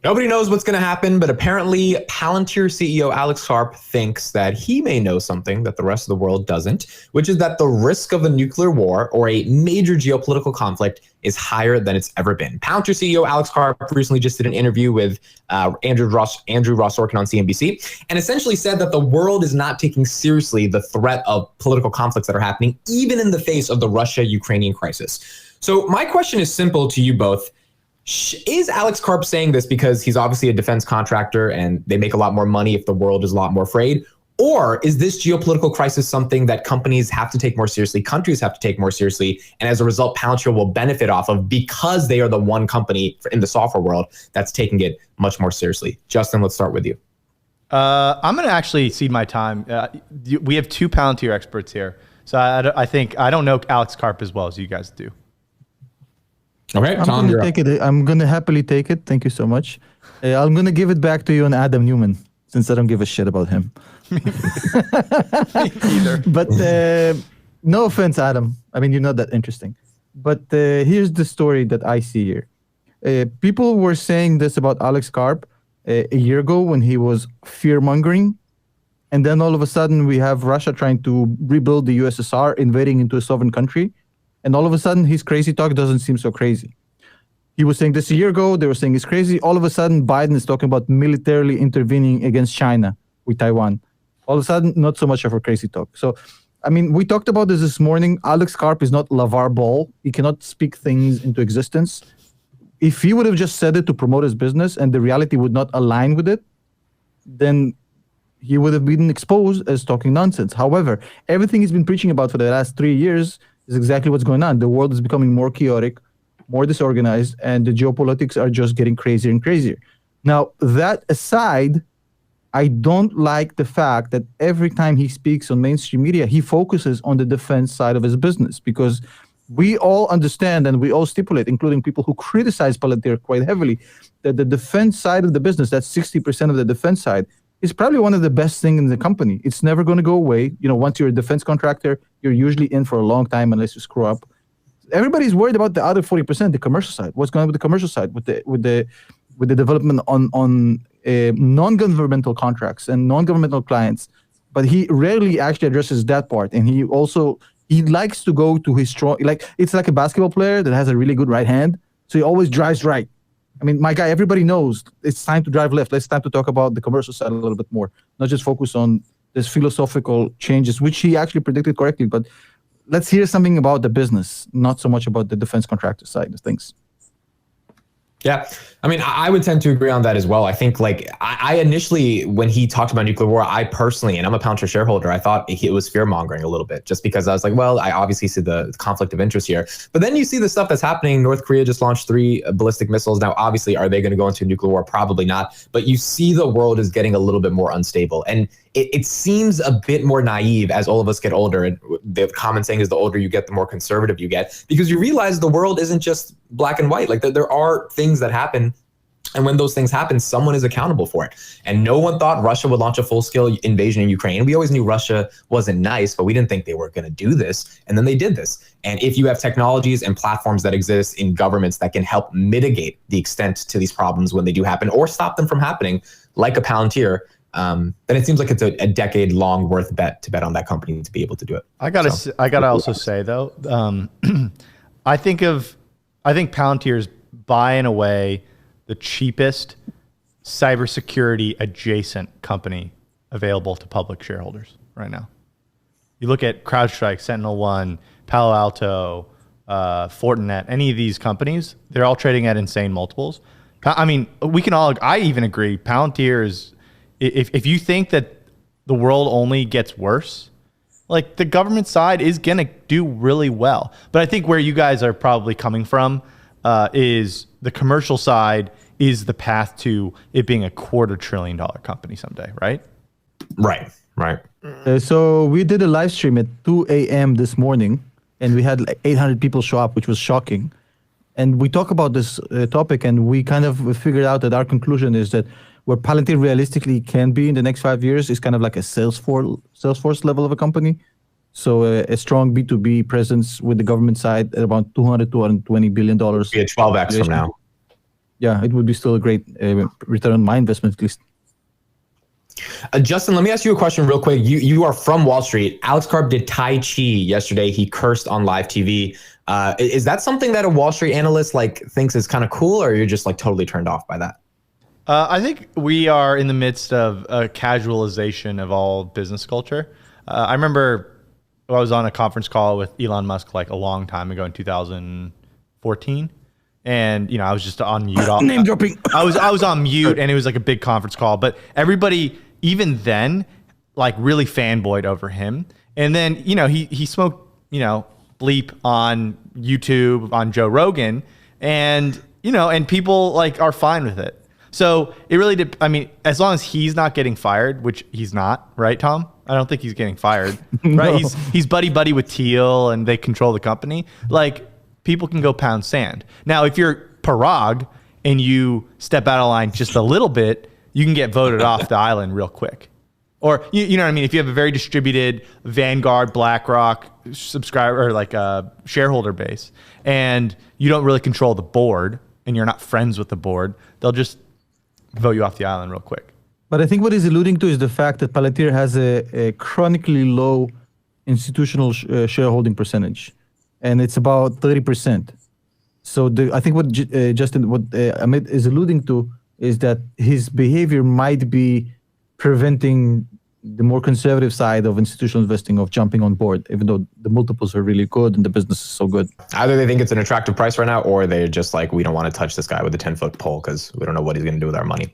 Nobody knows what's going to happen, but apparently Palantir CEO Alex Karp thinks that he may know something that the rest of the world doesn't, which is that the risk of a nuclear war or a major geopolitical conflict is higher than it's ever been. Palantir CEO Alex Karp recently just did an interview with Andrew Ross Sorkin on CNBC and essentially said that the world is not taking seriously the threat of political conflicts that are happening, even in the face of the Russia-Ukrainian crisis. So my question is simple to you both. Is Alex Karp saying this because he's obviously a defense contractor and they make a lot more money if the world is a lot more afraid? Or is this geopolitical crisis something that companies have to take more seriously, countries have to take more seriously, and as a result, Palantir will benefit off of because they are the one company in the software world that's taking it much more seriously? Justin, let's start with you. I'm going to actually cede my time. We have two Palantir experts here. So I think I don't know Alex Karp as well as you guys do. Okay, Tom, I'm going to happily take it. Thank you so much. I'm going to give it back to you on Adam Newman, since I don't give a shit about him. Either. But no offense, Adam. I mean, you're not that interesting. But here's the story that I see here. People were saying this about Alex Karp a year ago when he was fear-mongering. And then all of a sudden, we have Russia trying to rebuild the USSR, invading into a sovereign country. And all of a sudden, his crazy talk doesn't seem so crazy. He was saying this a year ago. They were saying it's crazy. All of a sudden, Biden is talking about militarily intervening against China with Taiwan. All of a sudden, not so much of a crazy talk. So, I mean, we talked about this morning. Alex Karp is not LeVar Ball. He cannot speak things into existence. If he would have just said it to promote his business and the reality would not align with it, then he would have been exposed as talking nonsense. However, everything he's been preaching about for the last 3 years is exactly what's going on. The world is becoming more chaotic, more disorganized, and the geopolitics are just getting crazier and crazier. Now, that aside, I don't like the fact that every time he speaks on mainstream media, he focuses on the defense side of his business, because we all understand and we all stipulate, including people who criticize Palantir quite heavily, that the defense side of the business, that's 60% of the defense side, is probably one of the best things in the company. It's never going to go away. You know, once you're a defense contractor, you're usually in for a long time unless you screw up. Everybody's worried about the other 40%, the commercial side. What's going on with the commercial side, with the development on non-governmental contracts and non-governmental clients? But he rarely actually addresses that part. And he likes to go to his strong, like it's like a basketball player that has a really good right hand, so he always drives right. I mean, my guy, everybody knows it's time to drive left. It's time to talk about the commercial side a little bit more, not just focus on this philosophical changes, which he actually predicted correctly. But let's hear something about the business, not so much about the defense contractor side of things. Yeah, I mean, I would tend to agree on that as well. I think, like, I initially, when he talked about nuclear war, I personally, and I'm a Palantir shareholder, I thought it was fear-mongering a little bit, just because I was like, well, I obviously see the conflict of interest here. But then you see the stuff that's happening. North Korea just launched 3 ballistic missiles. Now, obviously, are they going to go into nuclear war? Probably not. But you see the world is getting a little bit more unstable. And it seems a bit more naive as all of us get older. And the common saying is the older you get, the more conservative you get, because you realize the world isn't just black and white. Like there are things that happen. And when those things happen, someone is accountable for it. And no one thought Russia would launch a full-scale invasion in Ukraine. We always knew Russia wasn't nice, but we didn't think they were going to do this. And then they did this. And if you have technologies and platforms that exist in governments that can help mitigate the extent to these problems when they do happen, or stop them from happening, like a Palantir, then it seems like it's a decade-long worth bet to bet on that company to be able to do it. I gotta also say though, I think Palantir's buying away the cheapest cybersecurity adjacent company available to public shareholders right now. You look at CrowdStrike, SentinelOne, Palo Alto, Fortinet, any of these companies, they're all trading at insane multiples. I mean, I even agree, Palantir is, if you think that the world only gets worse, like the government side is going to do really well. But I think where you guys are probably coming from is the commercial side is the path to it being a $250 billion company someday, right? Right. So we did a live stream at 2 a.m. this morning, and we had like 800 people show up, which was shocking. And we talk about this topic, and we kind of figured out that our conclusion is that where Palantir realistically can be in the next 5 years is kind of like a Salesforce level of a company. So a strong B2B presence with the government side at about $220 billion. Be a 12x from now. yeah, it would be still a great return on my investment at least. Justin, let me ask you a question real quick. You are from Wall Street. Alex Karp did Tai Chi yesterday. He cursed on live TV. Is that something that a Wall Street analyst like thinks is kind of cool, or you're just like totally turned off by that? I think we are in the midst of a casualization of all business culture. I remember I was on a conference call with Elon Musk like a long time ago in 2014. And, I was just on mute. Name dropping. I was on mute, and it was like a big conference call. But everybody, even then, like really fanboyed over him. And then, he smoked, bleep on YouTube, on Joe Rogan. And, and people like are fine with it. So it really did. I mean, as long as he's not getting fired, which he's not, right, Tom? I don't think he's getting fired, right? No. He's buddy with Thiel, and they control the company. Like, people can go pound sand. Now, if you're Parag and you step out of line just a little bit, you can get voted off the island real quick. Or you know what I mean? If you have a very distributed Vanguard, BlackRock subscriber or like a shareholder base, and you don't really control the board, and you're not friends with the board, they'll just vote you off the island real quick. But I think what he's alluding to is the fact that Palantir has a chronically low institutional shareholding percentage, and it's about 30%. So I think what Amit is alluding to is that his behavior might be preventing the more conservative side of institutional investing of jumping on board, even though the multiples are really good and the business is so good. Either they think it's an attractive price right now, or they're just like, we don't want to touch this guy with a 10-foot pole because we don't know what he's going to do with our money.